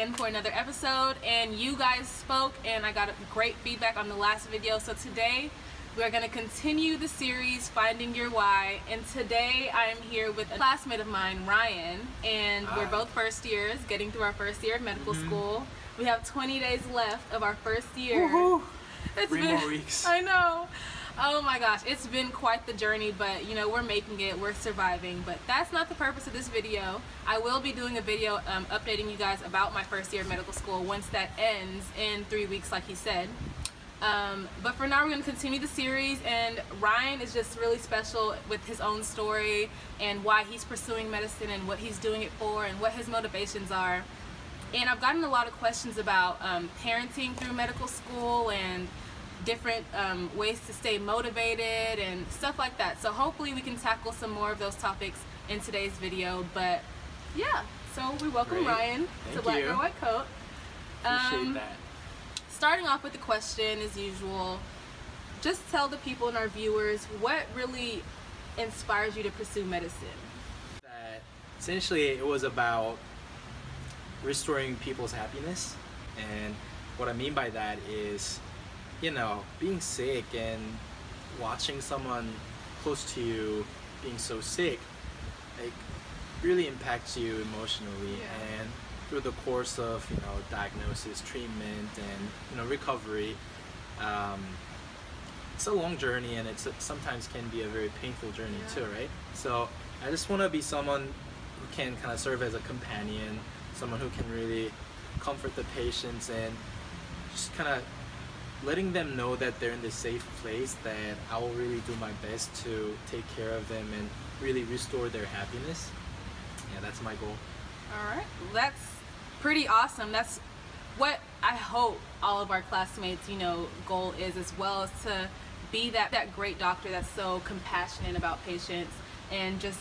again for another episode, and you guys spoke and I got great feedback on the last video. So today we're going to continue the series Finding Your Why, and today I am here with a classmate of mine, Ryan, and we're both first years getting through our first year of medical school. We have 20 days left of our first year. It's 3 more weeks. I know. Oh my gosh, it's been quite the journey, but you know, we're making it, we're surviving. But that's not the purpose of this video. I will be doing a video updating you guys about my first year of medical school once that ends in 3 weeks, like he said. But for now, we're going to continue the series, and Ryan is just really special with his own story and why he's pursuing medicine and what he's doing it for and what his motivations are. And I've gotten a lot of questions about parenting through medical school and different ways to stay motivated and stuff like that. So hopefully we can tackle some more of those topics in today's video. But yeah, so we welcome Ryan to Black Girl White Coat. Appreciate that. Starting off with the question, as usual, just tell the people and our viewers what really inspires you to pursue medicine. That essentially it was about restoring people's happiness, and what I mean by that is, you know, being sick and watching someone close to you being so sick, like, really impacts you emotionally. And through the course of, you know, diagnosis, treatment, and, you know, recovery, it's a long journey, and it's sometimes can be a very painful journey too, right? So I just want to be someone who can kind of serve as a companion, someone who can really comfort the patients and just kind of letting them know that they're in this safe place, that I will really do my best to take care of them and really restore their happiness. Yeah, that's my goal. All right, that's pretty awesome. That's what I hope all of our classmates, you know, goal is as well, is to be that great doctor that's so compassionate about patients and just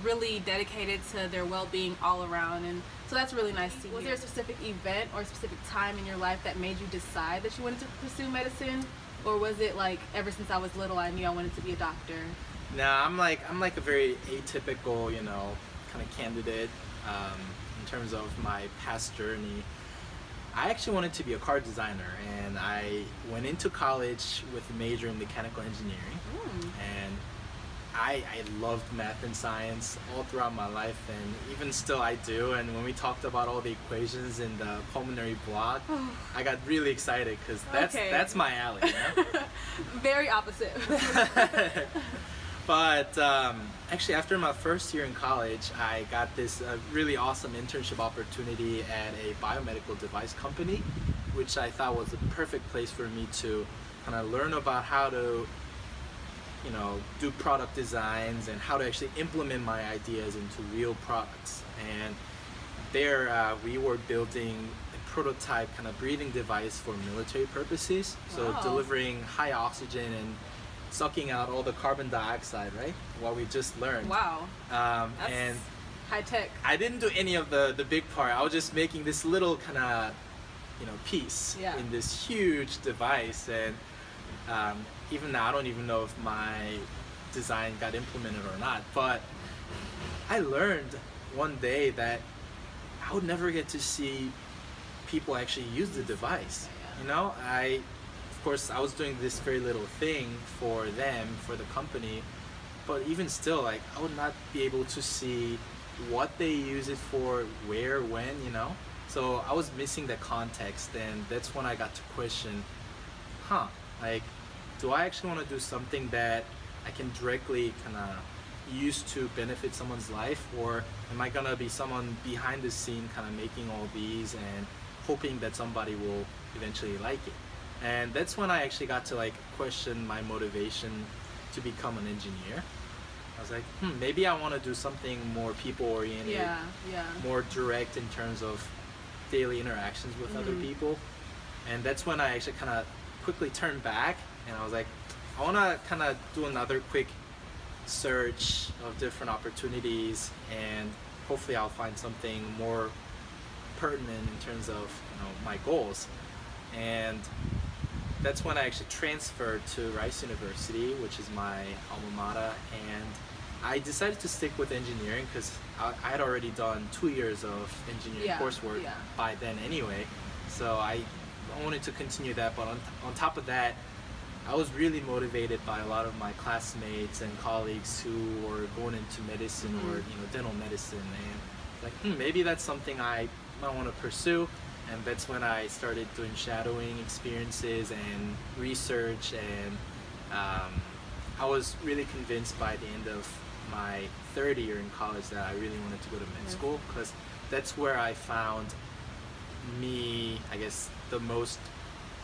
really dedicated to their well-being all around. And so that's really nice to hear. Was there a specific event or a specific time in your life that made you decide that you wanted to pursue medicine, or was it like ever since I was little I knew I wanted to be a doctor? Nah, I'm like a very atypical, you know, kind of candidate in terms of my past journey. I actually wanted to be a car designer, and I went into college with a major in mechanical engineering. And I loved math and science all throughout my life, and even still I do. And when we talked about all the equations in the pulmonary block, I got really excited because that's my alley, you know? Very opposite. But actually, after my first year in college, I got this really awesome internship opportunity at a biomedical device company, which I thought was the perfect place for me to kind of learn about how to, you know, do product designs and how to actually implement my ideas into real products. And there we were building a prototype kind of breathing device for military purposes. So delivering high oxygen and sucking out all the carbon dioxide, right? What we just learned. Wow. That's and high tech. I didn't do any of the big part. I was just making this little kind of, you know, piece in this huge device. And even now, I don't even know if my design got implemented or not, but I learned one day that I would never get to see people actually use the device. You know, of course, I was doing this very little thing for them, for the company, but even still, like, I would not be able to see what they use it for, where, when, you know? So I was missing the context, and that's when I got to question, like, do I actually want to do something that I can directly kind of use to benefit someone's life, or am I gonna be someone behind the scene kind of making all these and hoping that somebody will eventually like it? And that's when I actually got to like question my motivation to become an engineer. I was like, maybe I want to do something more people-oriented, more direct in terms of daily interactions with other people. And that's when I actually kind of quickly turned back, and I was like, I want to kind of do another quick search of different opportunities, and hopefully I'll find something more pertinent in terms of, you know, my goals. And that's when I actually transferred to Rice University, which is my alma mater, and I decided to stick with engineering because I had already done 2 years of engineering coursework by then anyway. So I wanted to continue that, but on top of that, I was really motivated by a lot of my classmates and colleagues who were going into medicine or dental medicine, and like maybe that's something I might want to pursue. And that's when I started doing shadowing experiences and research, and I was really convinced by the end of my third year in college that I really wanted to go to med school, because that's where I found me, I guess, the most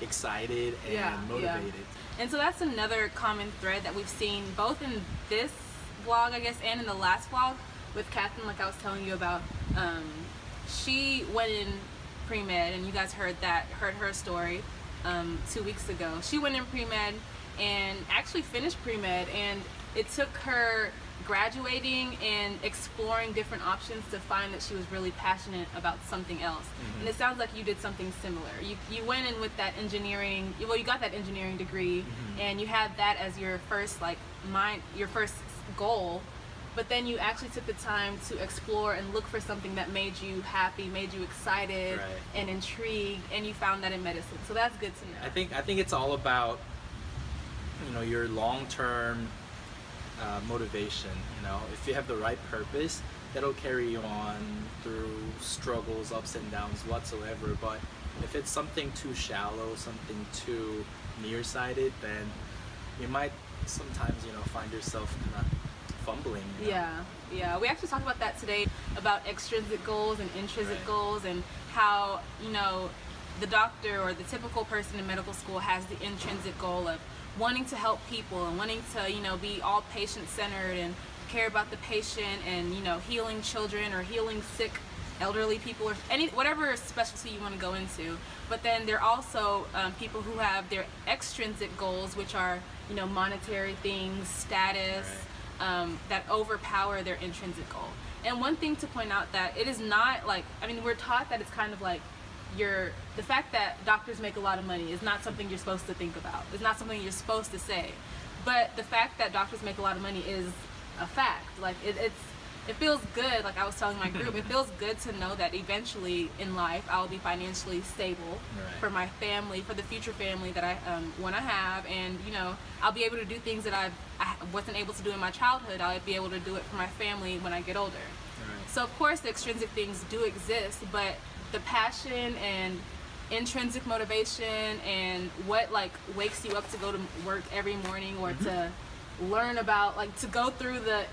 excited and motivated. And so that's another common thread that we've seen both in this vlog, I guess, and in the last vlog with Catherine, like I was telling you about. She went in pre-med, and you guys heard her story 2 weeks ago. She went in pre-med and actually finished pre-med, and it took her graduating and exploring different options to find that she was really passionate about something else. And it sounds like you did something similar. You went in with that engineering, well, you got that engineering degree, and you had that as your first your first goal, but then you actually took the time to explore and look for something that made you happy, made you excited and intrigued, and you found that in medicine. So that's good to know. I think it's all about, your long-term motivation. If you have the right purpose, that'll carry you on through struggles, ups and downs whatsoever. But if it's something too shallow, something too nearsighted, then you might sometimes find yourself kind of fumbling. Yeah, we actually talked about that today, about extrinsic goals and intrinsic goals, and how the doctor or the typical person in medical school has the intrinsic goal of wanting to help people and wanting to be all patient-centered and care about the patient, and healing children or healing sick elderly people, or whatever specialty you want to go into. But then there are also people who have their extrinsic goals, which are monetary things, status, that overpower their intrinsic goal. And one thing to point out, that it is not like, we're taught that it's kind of like the fact that doctors make a lot of money is not something you're supposed to think about. It's not something you're supposed to say. But the fact that doctors make a lot of money is a fact. Like it feels good, like I was telling my group, it feels good to know that eventually in life I'll be financially stable for my family, for the future family that I want to have, and I'll be able to do things that I wasn't able to do in my childhood. I'll be able to do it for my family when I get older. So of course the extrinsic things do exist, but the passion and intrinsic motivation and what wakes you up to go to work every morning, or to learn about, to go through the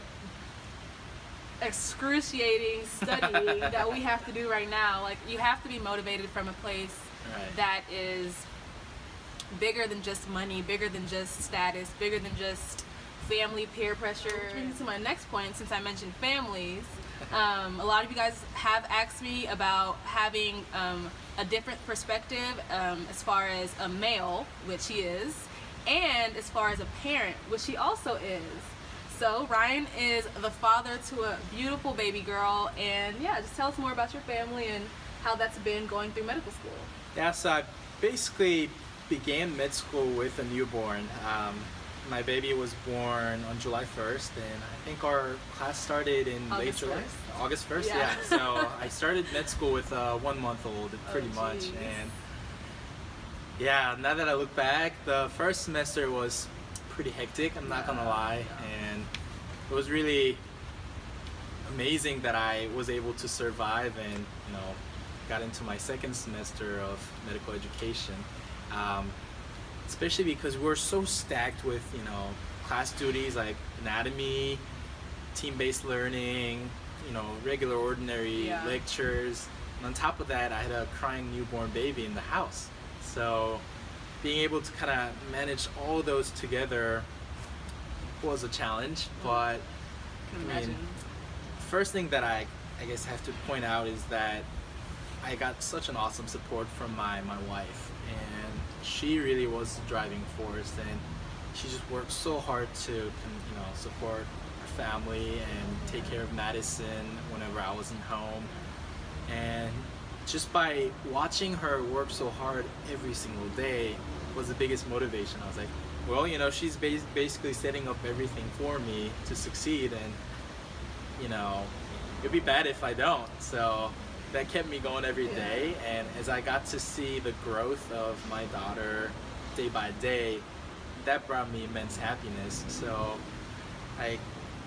excruciating study that we have to do right now. You have to be motivated from a place that is bigger than just money, bigger than just status, bigger than just family peer pressure. Which brings me to my next point, since I mentioned families. A lot of you guys have asked me about having a different perspective as far as a male, which he is, and as far as a parent, which he also is. So Ryan is the father to a beautiful baby girl, and just tell us more about your family and how that's been going through medical school. Yeah, so I basically began med school with a newborn. My baby was born on July 1st, and I think our class started in late July. August 1st? Yeah. So I started med school with a 1-month-old, pretty much. And now that I look back, the first semester was pretty hectic, I'm not gonna lie. And it was really amazing that I was able to survive and got into my second semester of medical education. Especially because we're so stacked with class duties like anatomy, team-based learning, regular ordinary lectures, and on top of that I had a crying newborn baby in the house. So being able to kind of manage all those together was a challenge. But first thing that I guess have to point out is that I got such an awesome support from my wife, and she really was the driving force, and she just worked so hard to support our family and take care of Madison whenever I wasn't home. And just by watching her work so hard every single day was the biggest motivation. I was like, well, you know, she's basically setting up everything for me to succeed, and you know, it'd be bad if I don't. So that kept me going every day. And as I got to see the growth of my daughter day by day, that brought me immense happiness. So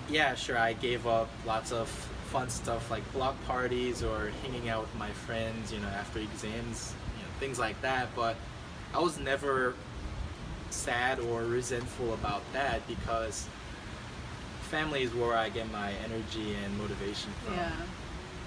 yeah, sure, I gave up lots of fun stuff like block parties or hanging out with my friends, you know, after exams, you know, things like that. But I was never sad or resentful about that, because family is where I get my energy and motivation from. Yeah,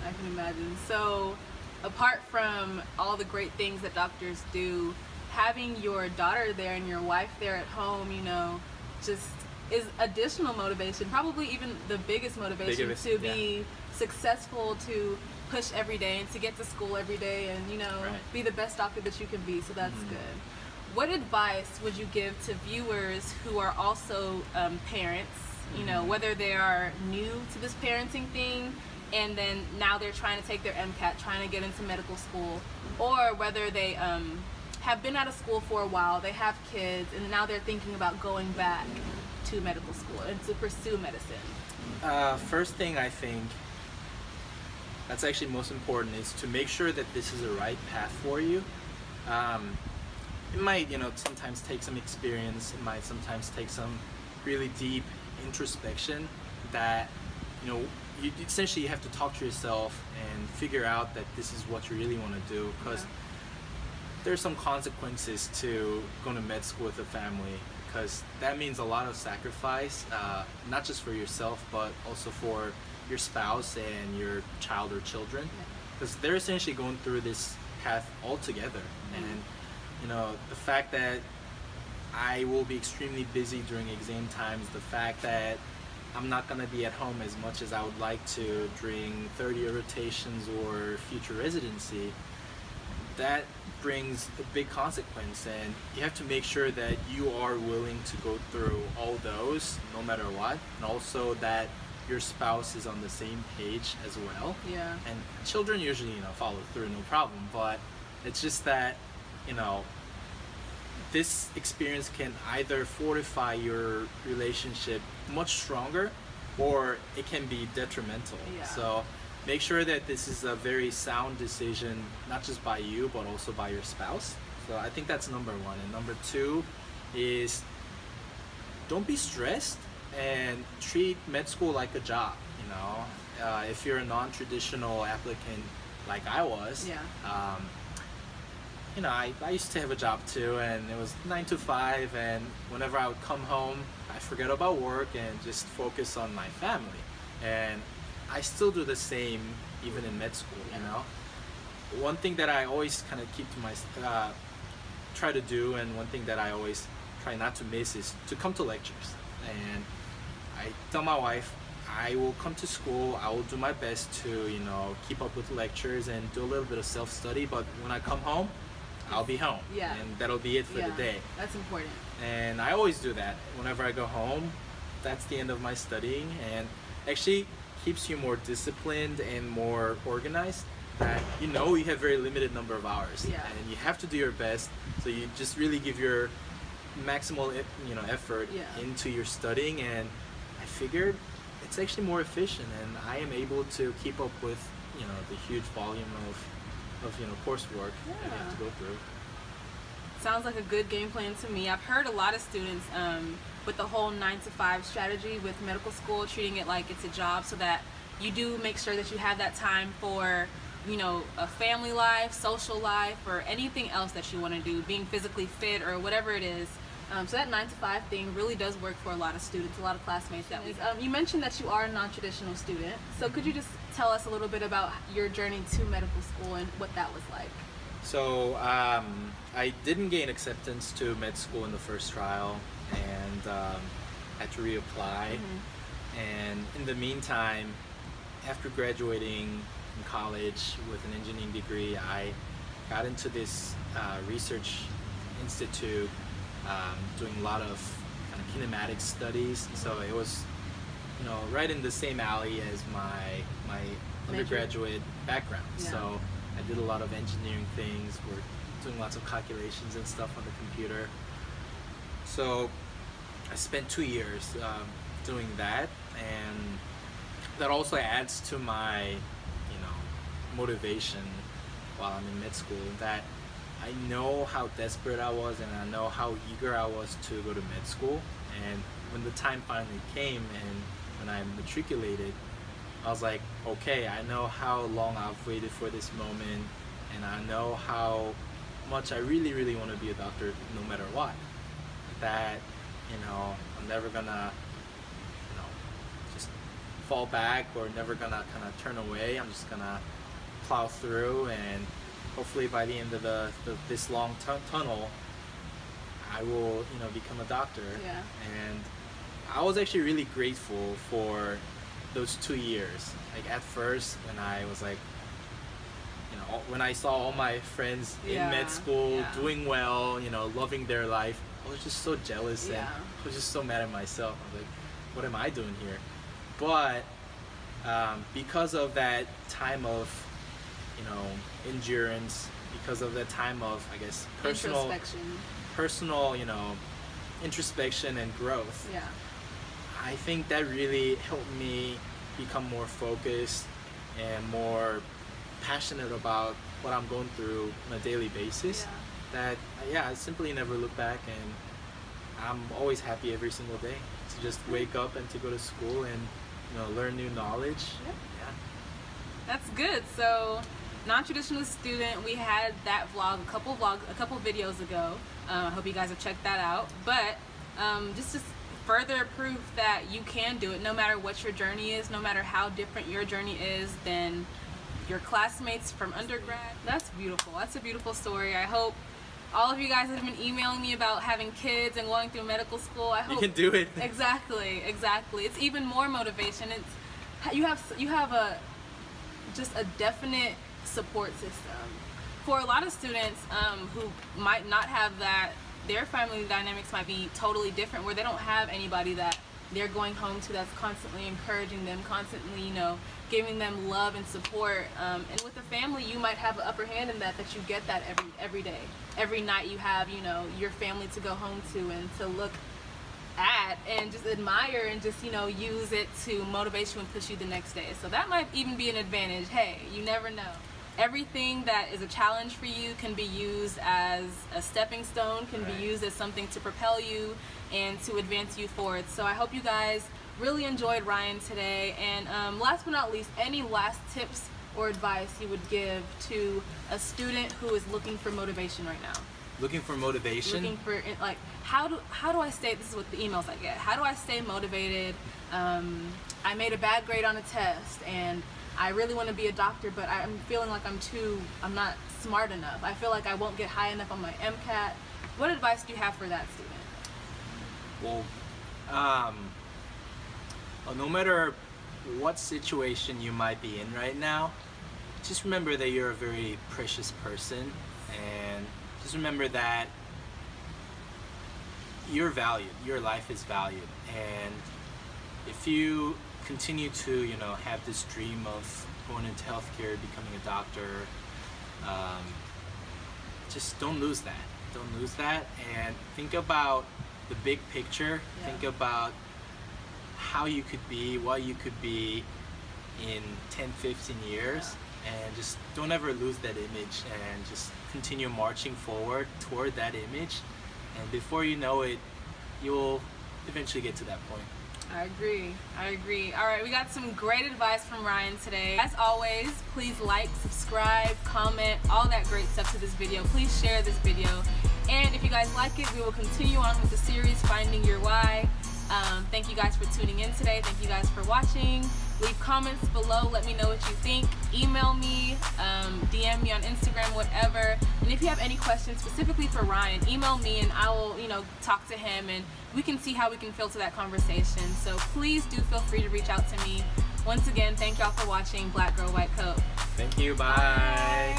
I can imagine. So apart from all the great things that doctors do, having your daughter there and your wife there at home, you know, just is additional motivation, probably even the biggest motivation to be successful, to push every day and to get to school every day and, you know, be the best doctor that you can be. So that's good. What advice would you give to viewers who are also parents, you know, whether they are new to this parenting thing and then now they're trying to take their MCAT, trying to get into medical school, or whether they have been out of school for a while, they have kids, and now they're thinking about going back to medical school and to pursue medicine? First thing I think that's actually most important is to make sure that this is the right path for you. It might, you know, sometimes take some experience. It might sometimes take some really deep introspection that, you know, you essentially have to talk to yourself and figure out that this is what you really want to do, because there's some consequences to going to med school with a family, because that means a lot of sacrifice, not just for yourself but also for your spouse and your child or children, because they're essentially going through this path all together. And you know, the fact that I will be extremely busy during exam times, the fact that I'm not going to be at home as much as I would like to during third-year rotations or future residency, that brings a big consequence, and you have to make sure that you are willing to go through all those no matter what, and also that your spouse is on the same page as well. And children usually, you know, follow through no problem, but it's just that, you know, this experience can either fortify your relationship much stronger or it can be detrimental. So make sure that this is a very sound decision, not just by you but also by your spouse. So I think that's number one. And number two is, don't be stressed and treat med school like a job. You know, if you're a non-traditional applicant like I was, you know, I used to have a job too, and it was 9 to 5, and whenever I would come home, I forget about work and just focus on my family. And I still do the same even in med school, you know. One thing that I always kind of keep to my, try to do, and one thing that I always try not to miss is to come to lectures. And I tell my wife, I will come to school, I will do my best to, you know, keep up with lectures and do a little bit of self-study, but when I come home, I'll be home, and that'll be it for the day. That's important. And I always do that. Whenever I go home, that's the end of my studying, and actually keeps you more disciplined and more organized. That you know you have very limited number of hours, and you have to do your best. So you just really give your maximal, you know, effort into your studying, and I figured it's actually more efficient, and I am able to keep up with, you know, the huge volume of you know, coursework that you have to go through. Sounds like a good game plan to me. I've heard a lot of students with the whole 9 to 5 strategy with medical school, treating it like it's a job, so that you do make sure that you have that time for, you know, a family life, social life, or anything else that you want to do, being physically fit or whatever it is. So that 9 to 5 thing really does work for a lot of students, a lot of classmates. That you mentioned that you are a non-traditional student. So could you just tell us a little bit about your journey to medical school and what that was like? So I didn't gain acceptance to med school in the first trial, and had to reapply. And in the meantime, after graduating from college with an engineering degree, I got into this research institute, doing a lot of kind of kinematic studies. So it was, you know, right in the same alley as my undergraduate background. So I did a lot of engineering things. We're doing lots of calculations and stuff on the computer. So I spent 2 years doing that, and that also adds to my, you know, motivation while I'm in med school, that I know how desperate I was and I know how eager I was to go to med school. And when the time finally came and when I matriculated, I was like, okay, I know how long I've waited for this moment, and I know how much I really, really want to be a doctor no matter what. That, you know, I'm never gonna, you know, just fall back or never gonna kind of turn away. I'm just gonna plow through, and hopefully by the end of this long tunnel, I will, you know, become a doctor. Yeah. And I was actually really grateful for those 2 years. Like at first, when I was like, you know, when I saw all my friends in med school doing well, you know, loving their life, I was just so jealous and I was just so mad at myself. I was like, what am I doing here? But because of that time of, you know, endurance, because of that time of, I guess, personal, you know, introspection and growth. Yeah. I think that really helped me become more focused and more passionate about what I'm going through on a daily basis. That I simply never look back, and I'm always happy every single day to just wake up and to go to school and, you know, learn new knowledge. Yeah. That's good. So, non-traditional student, we had that vlog, a couple videos ago. I hope you guys have checked that out. But just to further proof that you can do it, no matter what your journey is, no matter how different your journey is than your classmates from undergrad. That's beautiful. That's a beautiful story. I hope all of you guys that have been emailing me about having kids and going through medical school, I hope you can do it. Exactly. It's even more motivation. It's you have just a definite support system. For a lot of students who might not have that, their family dynamics might be totally different, where they don't have anybody that they're going home to that's constantly encouraging them, constantly, you know, giving them love and support. And with a family, you might have an upper hand in that you get that every day. Every night you have, you know, your family to go home to and to look at and just admire and just, you know, use it to motivate you and push you the next day. So that might even be an advantage. Hey, you never know. Everything that is a challenge for you can be used as a stepping stone, can be used as something to propel you and to advance you forward. So I hope you guys really enjoyed Ryan today. And last but not least, any last tips or advice you would give to a student who is looking for motivation right now? Looking for motivation? Looking for, like, how do I stay, this is what the emails I get, how do I stay motivated? I made a bad grade on a test and I really want to be a doctor, but I'm feeling like I'm not smart enough. I feel like I won't get high enough on my MCAT. What advice do you have for that student? Well, no matter what situation you might be in right now, just remember that you're a very precious person, and just remember that you're valued, your life is valued. And if you continue to, you know, have this dream of going into healthcare, becoming a doctor, just don't lose that. Don't lose that, and think about the big picture. Think about how you could be, what you could be in 10, 15 years, and just don't ever lose that image, and just continue marching forward toward that image, and before you know it, you'll eventually get to that point. I agree. All right, we got some great advice from Ryan today. As always, please like, subscribe, comment, all that great stuff to this video. Please share this video. And if you guys like it, we will continue on with the series, Finding Your Why. Thank you guys for tuning in today. Thank you guys for watching. Leave comments below. Let me know what you think. Email me, DM me on Instagram, whatever. And if you have any questions specifically for Ryan, email me and I will, you know, talk to him and we can see how we can filter that conversation. So please do feel free to reach out to me. Once again, thank y'all for watching Black Girl White Coat. Thank you. Bye.